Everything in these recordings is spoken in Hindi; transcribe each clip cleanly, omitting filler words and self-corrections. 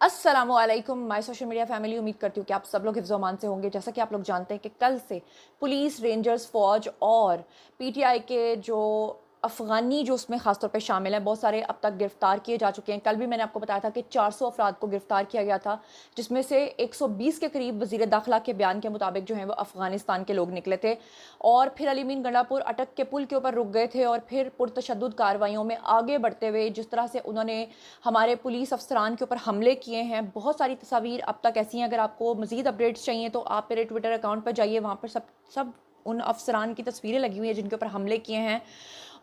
अस्सलामुअलैकुम माय सोशल मीडिया फैमिली। उम्मीद करती हूँ कि आप सब लोग हिफ्ज़ अमान से होंगे। जैसा कि आप लोग जानते हैं कि कल से पुलिस, रेंजर्स, फ़ौज और पीटीआई के जो अफ़गानी जो उसमें ख़ास तौर पे शामिल हैं, बहुत सारे अब तक गिरफ़्तार किए जा चुके हैं। कल भी मैंने आपको बताया था कि 400 अफ़राद को गिरफ़्तार किया गया था, जिसमें से 120 के करीब वज़ीर दाखिला के बयान के मुताबिक जो हैं वो अफ़गानिस्तान के लोग निकले थे और फिर अली मीन गंडापुर अटक के पुल के ऊपर रुक गए थे और फिर पुरतशद्दुद कार्रवाइयों में आगे बढ़ते हुए जिस तरह से उन्होंने हमारे पुलिस अफसरान के ऊपर हमले किए हैं, बहुत सारी तस्वीर अब तक ऐसी हैं। अगर आपको मज़ीद अपडेट्स चाहिए तो आप मेरे ट्विटर अकाउंट पर जाइए, वहाँ पर सब सब उन अफसरान की तस्वीरें लगी हुई हैं जिनके ऊपर हमले किए हैं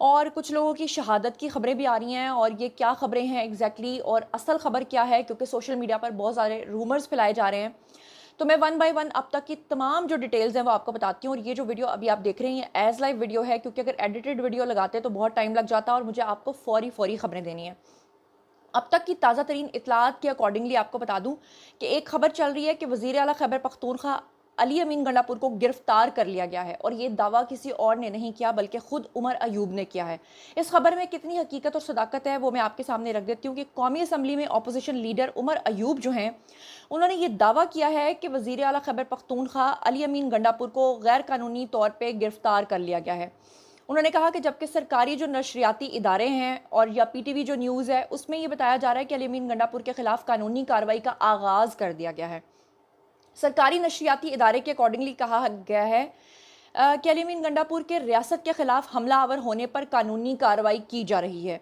और कुछ लोगों की शहादत की खबरें भी आ रही हैं। और ये क्या खबरें हैं एग्जैक्टली और असल खबर क्या है, क्योंकि सोशल मीडिया पर बहुत सारे रूमर्स फैलाए जा रहे हैं। तो मैं वन बाय वन अब तक की तमाम जो डिटेल्स हैं वो आपको बताती हूँ। और ये जो वीडियो अभी आप देख रहे हैं ये एज लाइव वीडियो है, क्योंकि अगर एडिटेड वीडियो लगाते तो बहुत टाइम लग जाता और मुझे आपको फौरी खबरें देनी है। अब तक की ताज़ा तरीन इतलात के अकॉर्डिंगली आपको बता दूं कि एक खबर चल रही है कि वज़ीर आला खैबर पख्तूनख्वा अली अमीन गंडापुर को गिरफ्तार कर लिया गया है और ये दावा किसी और ने नहीं किया बल्कि खुद उमर अयूब ने किया है। इस खबर में कितनी हकीकत और सदाकत है वो मैं आपके सामने रख देती हूँ कि कौमी असम्बली में अपोजिशन लीडर उमर अयूब जो हैं उन्होंने ये दावा किया है कि वज़ीर आला खैबर पख्तूनख्वा अली अमीन गंडापुर को गैर कानूनी तौर पर गिरफ्तार कर लिया गया है। उन्होंने कहा कि जबकि सरकारी जो नशरियाती इदारे हैं और या पीटीवी जो न्यूज़ है उसमें ये बताया जा रहा है कि अली अमीन गंडापुर के खिलाफ कानूनी कार्रवाई का आगाज़ कर दिया गया है। सरकारी नशरियाती इदारे के अकॉर्डिंगली कहा गया है कि अली अमीन गंडापुर के रियासत के खिलाफ हमलावर होने पर कानूनी कार्रवाई की जा रही है।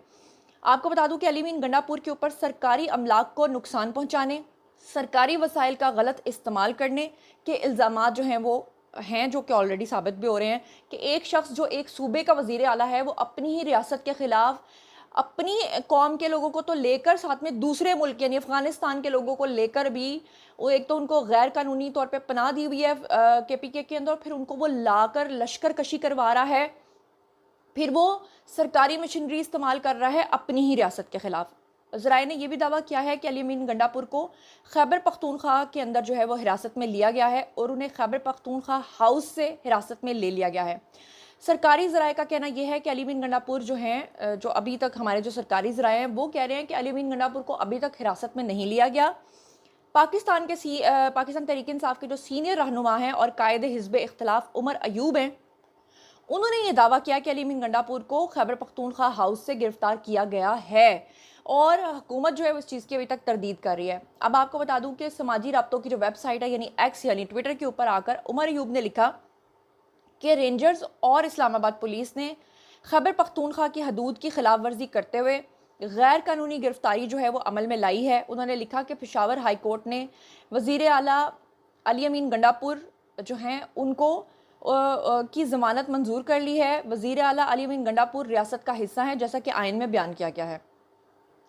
आपको बता दूं कि अली अमीन गंडापुर के ऊपर सरकारी अमलाक को नुकसान पहुंचाने, सरकारी वसाइल का गलत इस्तेमाल करने के इल्ज़ामात जो हैं वो हैं, जो कि ऑलरेडी साबित भी हो रहे हैं कि एक शख्स जो एक सूबे का वज़ीर आला है वो अपनी ही रियासत के ख़िलाफ़ अपनी कौम के लोगों को तो लेकर साथ में दूसरे मुल्क यानी अफ़गानिस्तान के लोगों को लेकर भी वो एक तो उनको गैर कानूनी तौर पे पनाह दी हुई है केपीके के अंदर, फिर उनको वो लाकर लश्कर कशी करवा रहा है, फिर वो सरकारी मशीनरी इस्तेमाल कर रहा है अपनी ही रियासत के ख़िलाफ़। ज़राए ने यह भी दावा किया है कि अली अमीन गंडापुर को खैबर पख्तूनख्वा के अंदर जो है वो हिरासत में लिया गया है और उन्हें खैबर पख्तूनख्वा हाउस से हिरासत में ले लिया गया है। सरकारी ज़राए का कहना यह है कि अली अमीन गंडापुर जो हैं जो अभी तक हमारे जो सरकारी ज़राए हैं वो कह रहे हैं कि अली अमीन गंडापुर को अभी तक हिरासत में नहीं लिया गया। पाकिस्तान तहरीक इंसाफ के जो सीनियर रहनुमा हैं और कायदे हिज़्ब इख्तिलाफ उमर अयूब हैं, उन्होंने ये दावा किया कि अली अमीन गंडापुर को खैबर पख्तूनख्वा हाउस से गिरफ्तार किया गया है और हुकूमत जो है उस चीज़ की अभी तक तरदीद कर रही है। अब आपको बता दूं कि समाजी राब्तों की जो वेबसाइट है यानी एक्स यानी ट्विटर के ऊपर आकर उमर अयूब ने लिखा कि रेंजर्स और इस्लामाबाद पुलिस ने खैबर पख्तूनख्वा की हदूद की खिलाफ वर्जी करते हुए गैर कानूनी गिरफ्तारी जो है वो अमल में लाई है। उन्होंने लिखा कि पेशावर हाई कोर्ट ने वज़ीर आला अली अमीन गंडापुर जो हैं उनको की ज़मानत मंजूर कर ली है। वज़ीर आला अली अमीन गंडापुर रियासत का हिस्सा है जैसा कि आइन में बयान किया गया है।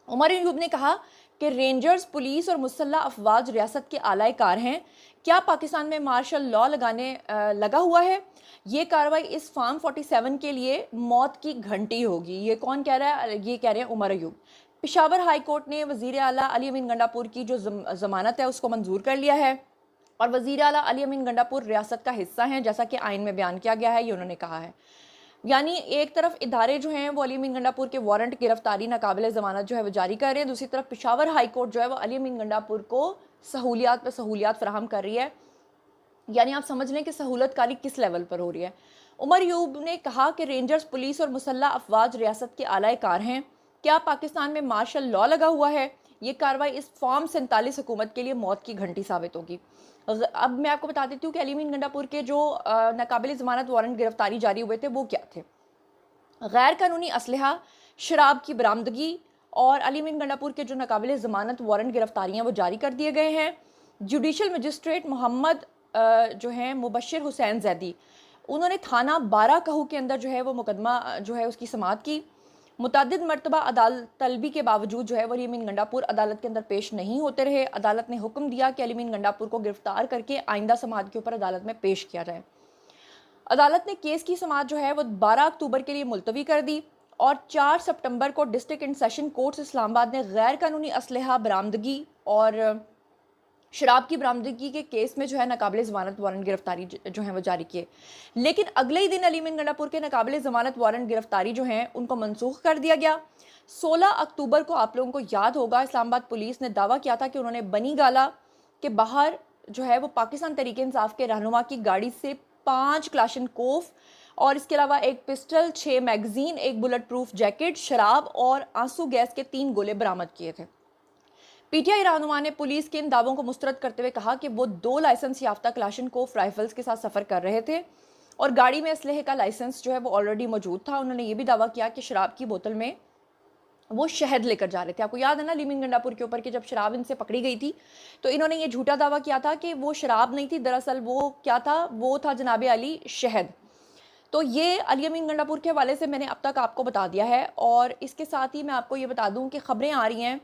उमर अयूब ने कहा कि रेंजर्स, पुलिस और मुसल्ह अफवाज रियासत के आला कार हैं। क्या पाकिस्तान में मार्शल लॉ लगाने लगा हुआ है? ये कार्रवाई इस फार्म 47 के लिए मौत की घंटी होगी। ये कौन कह रहा है? ये कह रहे हैं उमर अयूब। पेशावर हाई कोर्ट ने वज़ीर आला अली अमीन गंडापुर की जो ज़मानत है उसको मंजूर कर लिया है और वज़ीर आला अली अमीन गंडापुर रियासत का हिस्सा हैं जैसा कि आइन में बयान किया गया है, ये उन्होंने कहा है। यानी एक तरफ इदारे जो हैं वो अली अमीन गंडापुर के वारंट गिरफ्तारी नाकाबिले ज़मानत जो है वो जारी कर रहे हैं, दूसरी तरफ पेशावर हाई कोर्ट जो है वो अली अमीन गंडापुर को सहूलियात पर सहूलियात फराहम कर रही है। यानी आप समझ लें कि सहूलतकारी किस लेवल पर हो रही है। उमर अयूब ने कहा कि रेंजर्स, पुलिस और मुसल्ह अफवाज रियासत के आला कार हैं। क्या पाकिस्तान में मार्शल लॉ लगा हुआ है? ये कार्रवाई इस फॉर्म 47 हुकूमत के लिए मौत की घंटी साबित होगी। अब मैं आपको बता देती हूँ कि अली अमीन गंडापुर के जो नाकाबिले ज़मानत वारंट गिरफ्तारी जारी हुए थे वो क्या थे। गैर कानूनी असलहा, शराब की बरामदगी और अली अमीन गंडापुर के जो नाकाबिले ज़मानत वारंट गिरफ्तारियाँ वो जारी कर दिए गए हैं। जुडिशल मजिस्ट्रेट मोहम्मद जो हैं मुबशर हुसैन जैदी, उन्होंने थाना 12 कहू के अंदर जो है वो मुकदमा जो है उसकी समाअत की। मुतअद्दिद मरतबा अदालत तलबी के बावजूद जो है वो अली अमीन गंडापुर अदालत के अंदर पेश नहीं होते रहे। अदालत ने हुक्म दिया कि अली अमीन गंडापुर को गिरफ्तार करके आइंदा समाअत के ऊपर अदालत में पेश किया जाए। अदालत ने केस की समाअत जो है वो 12 अक्टूबर के लिए मुलतवी कर दी और 4 सितंबर को district and session courts Islamabad ने गैर कानूनी असलहा बरामदगी और शराब की बरामदगी के केस में जो है नाकाबिले ज़मानत वारंट गिरफ्तारी जो है वो जारी किए। लेकिन अगले ही दिन अली मीन गंडापुर के नाकाबिले ज़मानत वारंट गिरफ्तारी जो हैं उनको मनसूख कर दिया गया। 16 अक्टूबर को आप लोगों को याद होगा इस्लामाबाद पुलिस ने दावा किया था कि उन्होंने बनी गाला के बाहर जो है वो पाकिस्तान तहरीक इंसाफ के रहनुमा की गाड़ी से 5 क्लाशनकोफ और इसके अलावा एक पिस्टल, 6 मैगजीन, एक बुलेट प्रूफ जैकेट, शराब और आंसू गैस के 3 गोले बरामद किए थे। पीटीआई रहनुमा ने पुलिस के इन दावों को मुस्तरद करते हुए कहा कि वो 2 लाइसेंस याफ्ता क्लाशनकोफ राइफल्स के साथ सफ़र कर रहे थे और गाड़ी में असलहे का लाइसेंस जो है वो ऑलरेडी मौजूद था। उन्होंने ये भी दावा किया कि शराब की बोतल में वो शहद लेकर जा रहे थे। आपको याद है ना अली मीन गंडापुर के ऊपर कि जब शराब इनसे पकड़ी गई थी तो इन्होंने ये झूठा दावा किया था कि वो शराब नहीं थी, दरअसल वो क्या था, वो था जनाब अली शहद। तो ये अली अमीन गंडापुर के हवाले से मैंने अब तक आपको बता दिया है। और इसके साथ ही मैं आपको ये बता दूं कि ख़बरें आ रही हैं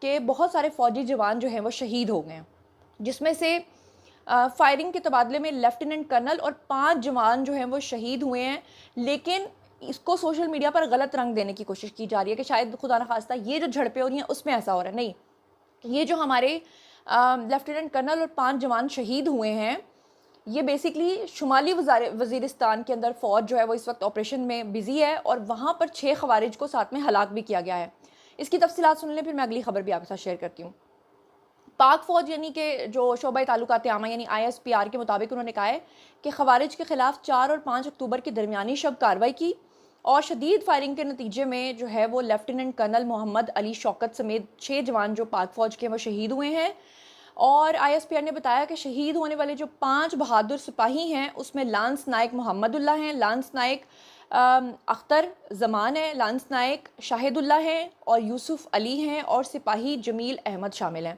कि बहुत सारे फ़ौजी जवान जो हैं वो शहीद हो गए हैं, जिसमें से फायरिंग के तबादले में लेफ्टिनेंट कर्नल और 5 जवान जो हैं वो शहीद हुए हैं। लेकिन इसको सोशल मीडिया पर गलत रंग देने की कोशिश की जा रही है कि शायद खुदा न खास्ता ये जो झड़पें हो रही हैं उसमें ऐसा हो रहा है। नहीं, ये जो हमारे लेफ्टिनेंट कर्नल और 5 जवान शहीद हुए हैं, ये बेसिकली शुमाली वज़ीरिस्तान के अंदर फ़ौज जो है वो इस वक्त ऑपरेशन में बिज़ी है और वहाँ पर 6 खवारिज को साथ में हलाक भी किया गया है। इसकी तफसीलात सुन लें, फिर मैं अगली खबर भी आपके साथ शेयर करती हूँ। पाक फ़ौज यानी कि जो शोबा ताल्लुकात आमा यानी ISPR के मुताबिक उन्होंने कहा है कि खवारिज के ख़िलाफ़ 4 और 5 अक्टूबर की दरमियानी शब कार्रवाई की और शदीद फायरिंग के नतीजे में जो है वो लेफ्टिनेंट कर्नल मोहम्मद अली शौकत समेत 6 जवान जो पाक फ़ौज के वो शहीद हुए हैं। और ISPR ने बताया कि शहीद होने वाले जो 5 बहादुर सिपाही हैं उसमें लांस नायक मोहम्मदुल्लाह हैं, लांस नायक अख्तर जमान है, लांस नायक शाहिदुल्लाह हैं और यूसुफ अली हैं और सिपाही जमील अहमद शामिल हैं।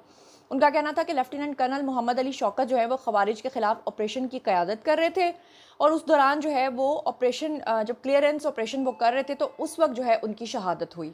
उनका कहना था कि लेफ्टिनेंट कर्नल मोहम्मद अली शौकत जो है वो खवारिज के ख़िलाफ़ ऑपरेशन की क़यादत कर रहे थे और उस दौरान जो है वो ऑपरेशन जब क्लियरेंस ऑपरेशन वो कर रहे थे तो उस वक्त जो है उनकी शहादत हुई।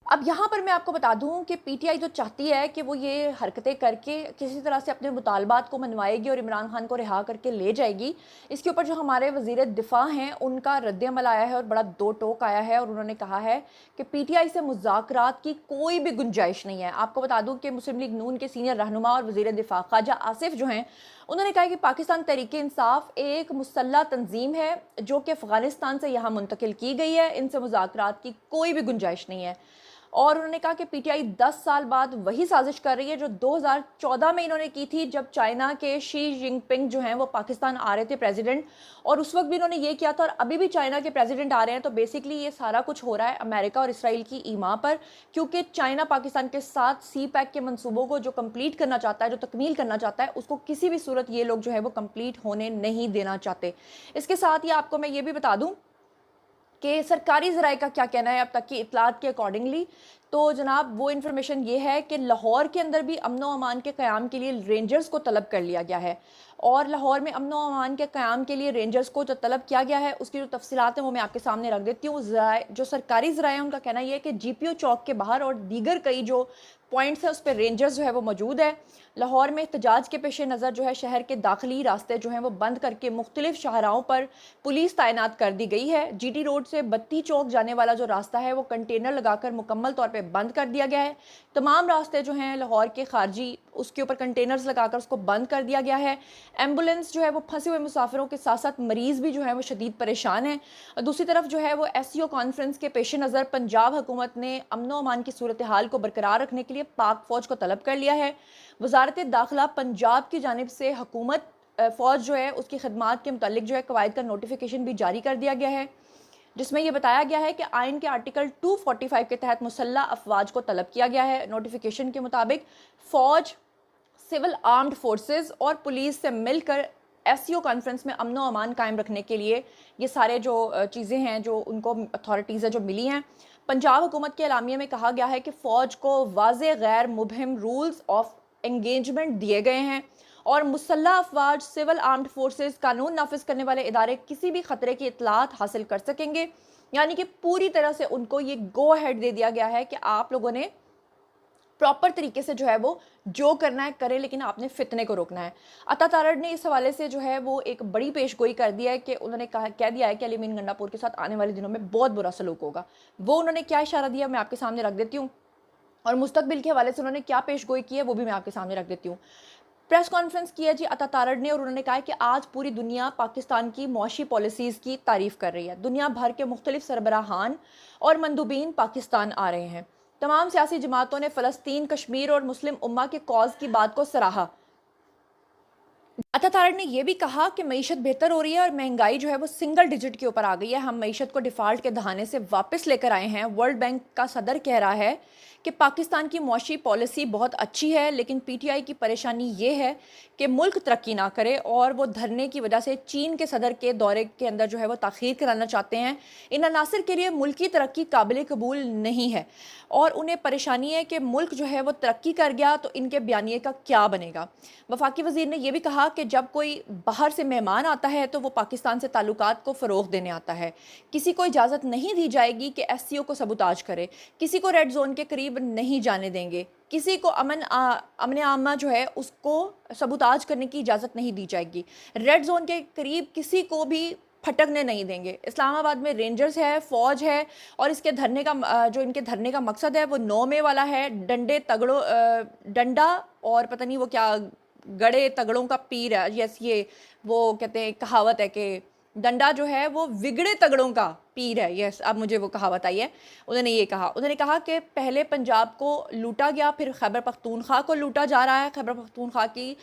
अब यहाँ पर मैं आपको बता दूँ कि पीटीआई जो चाहती है कि वो ये हरकतें करके किसी तरह से अपने मुतालबात को मनवाएगी और इमरान खान को रिहा करके ले जाएगी। इसके ऊपर जो हमारे वज़ीर दिफ़ा हैं उनका रद्द-ए-अमल आया है और बड़ा दो टोक आया है और उन्होंने कहा है कि पीटीआई से मुज़ाकरात की कोई भी गुंजाइश नहीं है। आपको बता दूँ कि मुस्लिम लीग नून के सीनियर रहनुमा और वज़ीर दिफ़ा ख्वाजा आसिफ जो हैं उन्होंने कहा कि पाकिस्तान तहरीक इंसाफ एक मुसल्लह तंजीम है जो कि अफ़गानिस्तान से यहाँ मुंतकिल की गई है, इनसे मुज़ाकरात की कोई भी गुंजाइश नहीं है। और उन्होंने कहा कि पीटीआई 10 साल बाद वही साजिश कर रही है जो 2014 में इन्होंने की थी जब चाइना के शी जिनपिंग जो हैं वो पाकिस्तान आ रहे थे प्रेसिडेंट, और उस वक्त भी इन्होंने ये किया था और अभी भी चाइना के प्रेसिडेंट आ रहे हैं। तो बेसिकली ये सारा कुछ हो रहा है अमेरिका और इसराइल की ईमा पर, क्योंकि चाइना पाकिस्तान के साथ सी पैक के मंसूबों को जो कंप्लीट करना चाहता है, जो तकमील करना चाहता है, उसको किसी भी सूरत ये लोग जो है वो कंप्लीट होने नहीं देना चाहते। इसके साथ ही आपको मैं ये भी बता दूँ कि सरकारी ज़राए का क्या कहना है अब तक की इतलात के अकॉर्डिंगली। तो जनाब वो इन्फॉर्मेशन ये है कि लाहौर के अंदर भी अमन व अमान के क़याम के लिए रेंजर्स को तलब कर लिया गया है और लाहौर में अमन व अमान के क़याम के लिए रेंजर्स को जो तलब किया गया है उसकी जो तफसीलात हैं वो मैं आपके सामने रख देती हूँ। जो सरकारी ज़राए हैं उनका कहना यह है कि GPO चौक के बाहर और दीगर कई जो पॉइंट्स है उस पर रेंजर्स जो है वो मौजूद है। लाहौर में एहतजाज के पेश नज़र जो है शहर के दाखिली रास्ते जो हैं वो बंद करके मुख्तलिफ शाहराहों पर पुलिस तैनात कर दी गई है। GT रोड से बत्ती चौक जाने वाला जो रास्ता है वो कंटेनर लगाकर मुकम्मल तौर पर बंद कर दिया गया है। तमाम रास्ते जो हैं लाहौर के खारजी उसके ऊपर कंटेनर्स लगाकर उसको बंद कर दिया गया है। एम्बुलेंस जो है वो फंसे हुए मुसाफिरों के साथ साथ मरीज़ भी जो है वो शदीद परेशान हैं। दूसरी तरफ जो है वो SCO कॉन्फ्रेंस के पेश नज़र पंजाब हुकूमत ने अमन व अमान की सूरत हाल को बरकरार रखने के लिए पाक फ़ौज को तलब कर लिया है। वज़ारत दाखिला पंजाब की जानिब से हुकूमत फ़ौज जो है उसकी खदमात के मुतालिक जो है कवायद का नोटिफिकेशन भी जारी कर दिया गया है, जिसमें यह बताया गया है कि आइन के आर्टिकल 245 के तहत मुसल्लह अफवाज को तलब किया गया है। नोटिफिकेशन के मुताबिक फ़ौज, सिविल आर्म्ड फोर्सेस और पुलिस से मिलकर SCO कॉन्फ्रेंस में अमन व अमान कायम रखने के लिए ये सारे जो चीज़ें हैं जो उनको अथॉरिटीज़ है जो मिली हैं। पंजाब हुकूमत के एलामिया में कहा गया है कि फ़ौज को वाज़े गैर मुबहिम रूल्स ऑफ एंगेजमेंट दिए गए हैं और मुसल्लह अफवाज, सिविल आर्म्ड फोर्सेस, कानून नाफिज करने वाले इदारे किसी भी ख़तरे की इतलात हासिल कर सकेंगे। यानी कि पूरी तरह से उनको ये गो हेड दे दिया गया है कि आप लोगों ने प्रॉपर तरीके से जो है वो जो करना है करें, लेकिन आपने फितने को रोकना है। अता तारड़ ने इस हवाले से जो है वो एक बड़ी पेशगोई कर दिया है कि उन्होंने कह दिया है कि अली मीन गंडापुर के साथ आने वाले दिनों में बहुत बुरा सलूक होगा। वो उन्होंने क्या इशारा दिया मैं आपके सामने रख देती हूँ। और मुस्तकबिल के हवाले से उन्होंने क्या पेशगोई की है वो भी मैं आपके सामने रख देती हूँ। प्रेस कॉन्फ्रेंस किया जी अता तारड़ ने, और उन्होंने कहा है कि आज पूरी दुनिया पाकिस्तान की मुआशी पॉलिसीज़ की तारीफ़ कर रही है। दुनिया भर के मुख्तलिफ सरबराहान और मंदूबीन पाकिस्तान आ रहे हैं। तमाम सियासी जमातों ने फ़लस्तीन, कश्मीर और मुस्लिम उम्मा के कॉज की बात को सराहा। अता तारड़ ने यह भी कहा कि मईशत बेहतर हो रही है और महंगाई जो है वो सिंगल डिजिट के ऊपर आ गई है। हम मईशत को डिफ़ाल्ट के दहाने से वापस लेकर आए हैं। वर्ल्ड बैंक का सदर कह रहा है कि पाकिस्तान की मुआशी पॉलिसी बहुत अच्छी है, लेकिन पीटीआई की परेशानी ये है कि मुल्क तरक्की ना करे और वो धरने की वजह से चीन के सदर के दौरे के अंदर जो है वो ताख़ीर कराना चाहते हैं। इन अनासर के लिए मुल्क की तरक्की काबिल कबूल नहीं है और उन्हें परेशानी है कि मुल्क जो है वो तरक्की कर गया तो इनके बयानिए का क्या बनेगा। वफाकी वज़ीर ने यह भी कहा कि जब कोई बाहर से मेहमान आता है तो वो पाकिस्तान से ताल्लुकात को फ़रोग़ देने आता है। किसी को इजाज़त नहीं दी जाएगी कि एससीओ को सबूताज करे, किसी को रेड जोन के करीब नहीं जाने देंगे, किसी को अमन आमा जो है उसको सबूताज करने की इजाज़त नहीं दी जाएगी, रेड जोन के करीब किसी को भी फटकने नहीं देंगे। इस्लामाबाद में रेंजर्स है, फ़ौज है और इसके धरने का जो इनके धरने का मकसद है वो 9 मई वाला है। डंडा और पता नहीं वो क्या गड़े तगड़ों का पीर है। यस, ये वो कहते हैं, कहावत है कि डंडा जो है वो विगड़े तगड़ों का पीर है। यस, अब मुझे वो कहावत आई है। उन्होंने कहा कि पहले पंजाब को लूटा गया, फिर खैबर पख्तूनख्वा को लूटा जा रहा है। खैबर पख्तूनख्वा की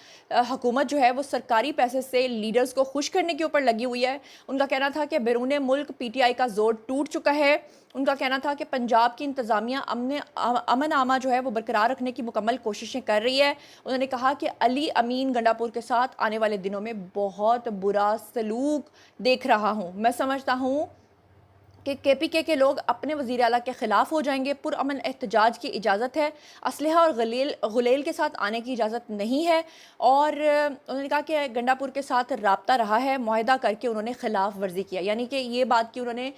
हुकूमत जो है वो सरकारी पैसे से लीडर्स को खुश करने के ऊपर लगी हुई है। उनका कहना था कि बैरून मुल्क पीटीआई का जोर टूट चुका है। उनका कहना था कि पंजाब की इंतज़ामिया अमन आमा जो है वो बरकरार रखने की मुकम्मल कोशिशें कर रही है। उन्होंने कहा कि अली अमीन गंडापुर के साथ आने वाले दिनों में बहुत बुरा सलूक देख रहा हूँ। मैं समझता हूँ कि केपीके के लोग अपने वज़ीर आला के ख़िलाफ़ हो जाएंगे। पुरअमन एहतजाज की इजाज़त है, असलहा और गुलेल के साथ आने की इजाज़त नहीं है। और उन्होंने कहा कि गंडापुर के साथ राब्ता रहा है, मुआहदा करके उन्होंने ख़िलाफ़ वर्जी किया। यानी कि ये बात कि उन्होंने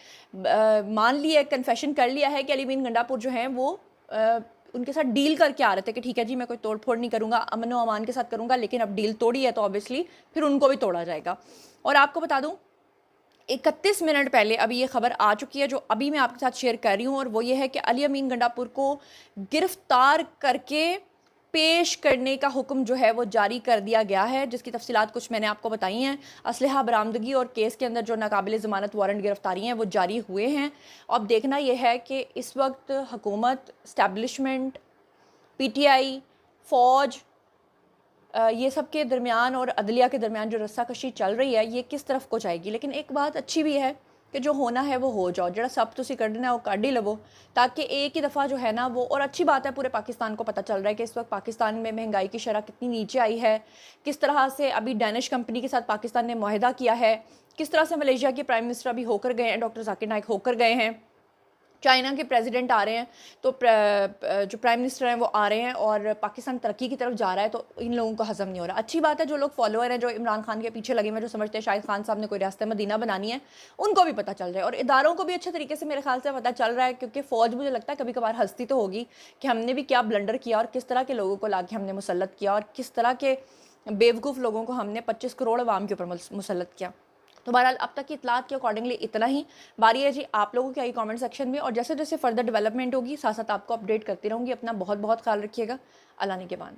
मान ली है, कन्फेशन कर लिया है कि अली अमीन गंडापुर जो हैं वो उनके साथ डील करके आ रहे थे कि ठीक है जी, मैं कोई तोड़ फोड़ नहीं करूँगा, अमन व अमान के साथ करूँगा, लेकिन अब डील तोड़ी है तो ऑब्वियसली फिर उनको भी तोड़ा जाएगा। और आपको बता दूँ 31 मिनट पहले अभी ये खबर आ चुकी है जो अभी मैं आपके साथ शेयर कर रही हूँ, और वो ये है कि अली अमीन गंडापुर को गिरफ्तार करके पेश करने का हुक्म जो है वो जारी कर दिया गया है, जिसकी तफसीलात कुछ मैंने आपको बताई हैं। असलहा बरामदगी और केस के अंदर जो नाकाबिल ज़मानत वारंट गिरफ्तारी हैं वो जारी हुए हैं। अब देखना यह है कि इस वक्त हुकूमत, इस्टेब्लिशमेंट, पीटीआई, फ़ौज, ये सब के दरमियान और अदलिया के दरमियान जो रस्साकशी चल रही है ये किस तरफ को जाएगी। लेकिन एक बात अच्छी भी है कि जो होना है वो हो जाओ, जरा सब तुसी कढ़ना है वो काढ़ ही लवो, ताकि एक ही दफ़ा जो है ना वो। और अच्छी बात है, पूरे पाकिस्तान को पता चल रहा है कि इस वक्त पाकिस्तान में महंगाई की शरह कितनी नीचे आई है, किस तरह से अभी डैनिश कंपनी के साथ पाकिस्तान ने मुआहदा किया है, किस तरह से मलेशिया के प्राइम मिनिस्टर अभी होकर गए हैं, डॉक्टर जाकिर नाइक होकर गए हैं, चाइना के प्रेसिडेंट आ रहे हैं, तो जो प्राइम मिनिस्टर हैं वो आ रहे हैं और पाकिस्तान तरक्की की तरफ जा रहा है, तो इन लोगों को हज़म नहीं हो रहा। अच्छी बात है, जो लोग फॉलोअर हैं, जो इमरान खान के पीछे लगे हुए हैं, जो समझते हैं शाहिद खान साहब ने कोई रास्ते मदीना बनानी है, उनको भी पता चल रहा है और इदारों को भी अच्छे तरीके से मेरे ख्याल से पता चल रहा है। क्योंकि फ़ौज, मुझे लगता है कभी कभार हंसती तो होगी कि हमने भी क्या ब्लंडर किया और किस तरह के लोगों को ला के हमने मुसल्लत किया और किस तरह के बेवकूफ़ लोगों को हमने 25 करोड़ अवाम के ऊपर मुसल्लत किया। तो बहरहाल अब तक की इतलात के अकॉर्डिंगली इतना ही। बारी है जी आप लोगों की आई कमेंट सेक्शन में, और जैसे जैसे फर्दर डेवलपमेंट होगी साथ साथ आपको अपडेट करती रहूँगी। अपना बहुत बहुत ख्याल रखिएगा। अल्लाह ने के बाद।